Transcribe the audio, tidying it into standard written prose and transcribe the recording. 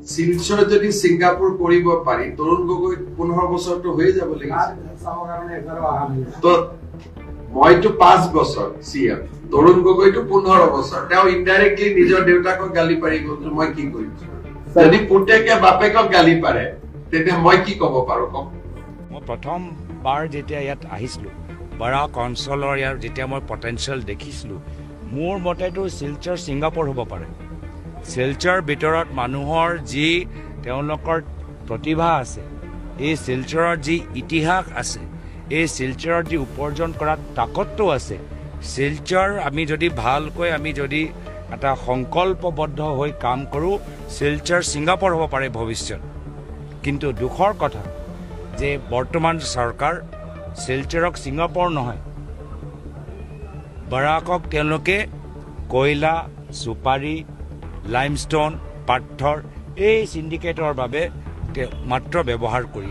শিলচৰ যদি ছিংগাপুৰ কৰিব পাৰি তৰুণ গগৈ 15 বছৰটো হৈ যাব লাগিছে তো মইতো 5 বছৰ সিএম তৰুণ গগৈটো 15 বছৰ তেওঁ ইনডাইৰেক্টলি নিজৰ দেউতাকক গালি পাৰি গ'ল মই কি কৰিম যদি পুতেকে বাপেকক গালি পাৰে তেতিয়া মই কি ক'ব পাৰো কওক মই প্ৰথমবাৰ যেতিয়া ইয়াত আহিছিলো বৰাক অঞ্চলৰ ইয়াৰ যেতিয়া মই পটেনশিয়েল দেখিছিলো মোৰ মতেতো শিলচৰ ছিংগাপুৰ হ'ব পাৰে শিলচৰ ভিতৰত মানুহৰ যি তেওঁলোকৰ প্ৰতিভা আছে এই শিলচৰৰ যি ইতিহাস আছে এই শিলচৰৰ যি উপাৰ্জন কৰাৰ তাকতটো আছে শিলচৰ আমি যদি ভালকৈ আমি যদি এটা সংকল্পবদ্ধ হৈ কাম কৰোঁ শিলচৰ ছিংগাপুৰ হ'ব পাৰে ভৱিষ্যত কিন্তু দুখৰ কথা যে বৰ্তমান চৰকাৰ শিলচৰক ছিংগাপুৰ নহয় বৰাকক তেওঁলোকে কয়লা সুপাৰী লাইমষ্টোন পাথৰ এই সিন্ডিকেটৰ বাবে মাত্ৰ ব্যৱহাৰ কৰি